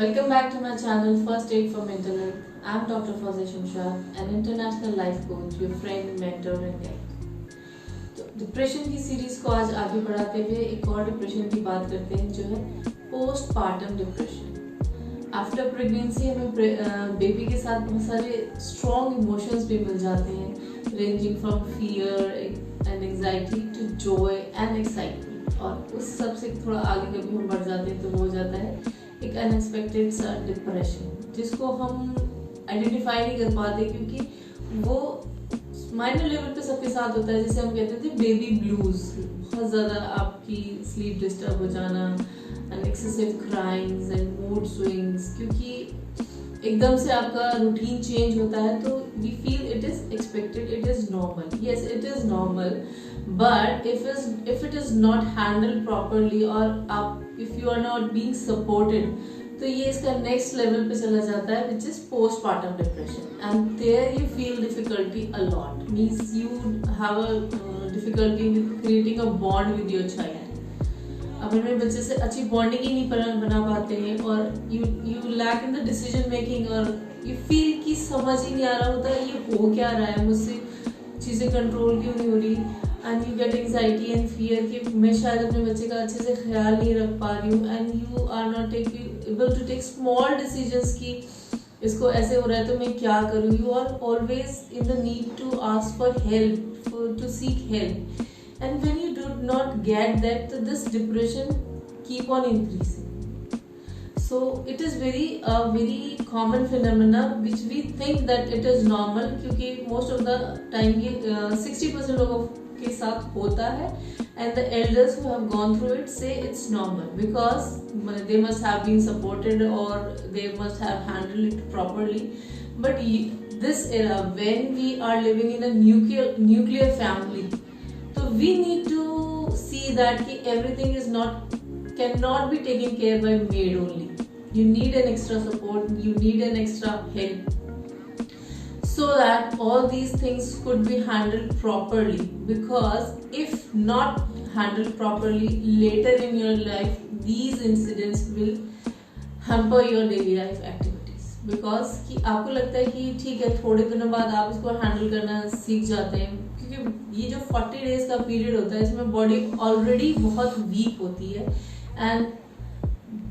Welcome back to my channel First Aid for Mental Health. I'm Dr. Fawzia Shamshad, an international life coach, your friend, mentor and guide. तो depression की series को आज आगे बढ़ाते हुए एक और डिप्रेशन की बात करते हैं जो है पोस्टपार्टम डिप्रेशन। आफ्टर प्रेगनेंसी हमें बेबी के साथ बहुत सारे स्ट्रॉन्ग इमोशंस भी मिल जाते हैं, ranging from fear and anxiety to joy and excitement, और उस सब से थोड़ा आगे कभी हम बढ़ जाते हैं तो वो हो जाता है एक अनएक्सपेक्टेड सा डिप्रेशन, जिसको हम आइडेंटिफाई नहीं कर पाते क्योंकि वो माइनर लेवल पे सबके साथ होता है। जैसे हम कहते थे बेबी ब्लूज, बहुत ज़्यादा आपकी स्लीप डिस्टर्ब हो जाना and excessive cryings and mood swings, क्योंकि एकदम से आपका रूटीन चेंज होता है तो we feel it is expected, it is normal. Yes, it is normal, but if it is not handled properly or if you are not being supported, तो ये इसका नेक्स्ट लेवल पे चला जाता है which is postpartum depression, and there you feel difficulty a lot, means you have a difficulty with creating a bond with your child। अब अपने बच्चे से अच्छी बॉन्डिंग ही नहीं बना पाते हैं और you lack in the decision making, और you feel कि समझ ही नहीं आ रहा होता ये हो क्या रहा है, मुझसे चीज़ें कंट्रोल क्यों नहीं हो रही, and you get anxiety and fear कि मैं शायद अपने बच्चे का अच्छे से ख्याल नहीं रख पा रही हूँ, and you are not able to take small decisions कि इसको ऐसे हो रहा है तो मैं क्या करूँ। You are always in the need to ask for help, to seek help, and when you do not get that, this depression keep on increasing. So it is very common phenomena which we think that it is normal, क्योंकि most of the time ये 60% लोगों के साथ होता है, and the elders who have gone through it say it's normal because they must have been supported or they must have handled it properly. But this era, when we are living in a nuclear family, so we need to see that everything cannot be taken care by maid only. You need an extra support, you need an extra help, so that all these things could be handled properly, because if not handled properly later in your life, these incidents will hamper your daily life activities, because कि आपको लगता है कि ठीक है थोड़े दिनों बाद आप इसको हैंडल करना सीख जाते हैं, क्योंकि ये जो 40 डेज का पीरियड होता है इसमें बॉडी ऑलरेडी बहुत वीक होती है, एंड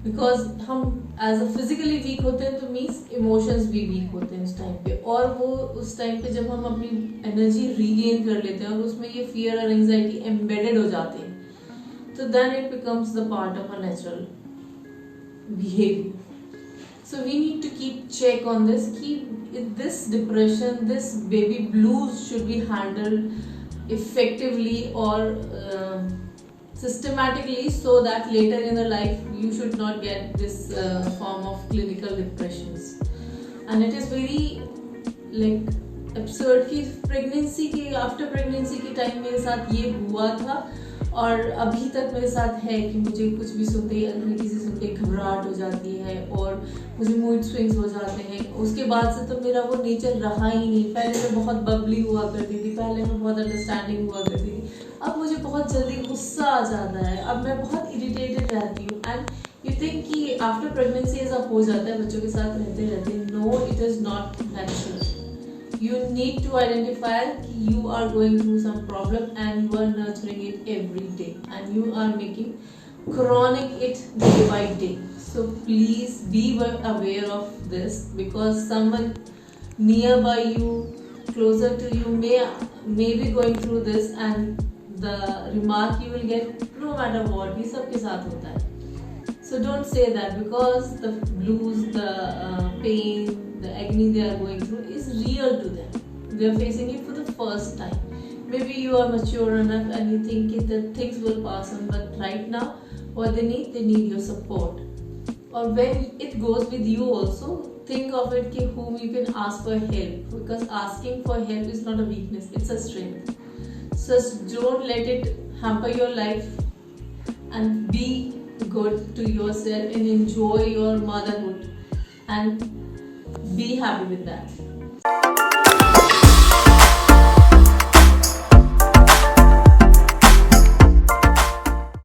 बिकॉज हम एज अ फिजिकली वीक होते हैं तो मीन्स इमोशंस भी वीक होते हैं उस टाइम पे, और वो उस टाइम पे जब हम अपनी एनर्जी रीगेन कर लेते हैं और उसमें ये फियर और एंजाइटी एम्बेडेड हो जाते हैं, तो then it becomes the part of a natural behaviour. So we need to keep check on this कि this depression, this baby blues should be handled effectively और systematically, so that later in the life you should not get this form of clinical depressions. And it is very like absurd कि pregnancy के after pregnancy के time मेरे साथ ये हुआ था और अभी तक मेरे साथ है कि मुझे कुछ भी सुनते ही हल्की सी सुन के घबराहट हो जाती है और मुझे मूड स्विंग्स हो जाते हैं। उसके बाद से तो मेरा वो नेचर रहा ही नहीं। पहले मैं बहुत बबली हुआ करती थी, पहले मैं बहुत अंडरस्टैंडिंग हुआ करती थी, अब मुझे बहुत जल्दी गुस्सा आ जाता है, अब मैं बहुत इरिटेटेड रहती हूँ। एंड यू थिंक कि आफ्टर प्रेगनेंसी ऐसा हो जाता है बच्चों के साथ रहते रहते, no, it is not natural. You need to identify you are going through some problem and you are nurturing it every day and you are making chronic it day by day. So please be aware of this, because someone nearby you, closer to you may be going through this, and the remark you will get no matter what, ये सबके साथ होता है। So don't say that, because the blues, the pain, the agony they are going through is real to them. They are facing it for the first time. Maybe you are mature enough and you think that things will pass on, but right now what they need your support. Or when it goes with you also, think of it कि whom you can ask for help, because asking for help is not a weakness, it's a strength. So don't let it hamper your life, and be good to yourself and enjoy your motherhood and be happy with that.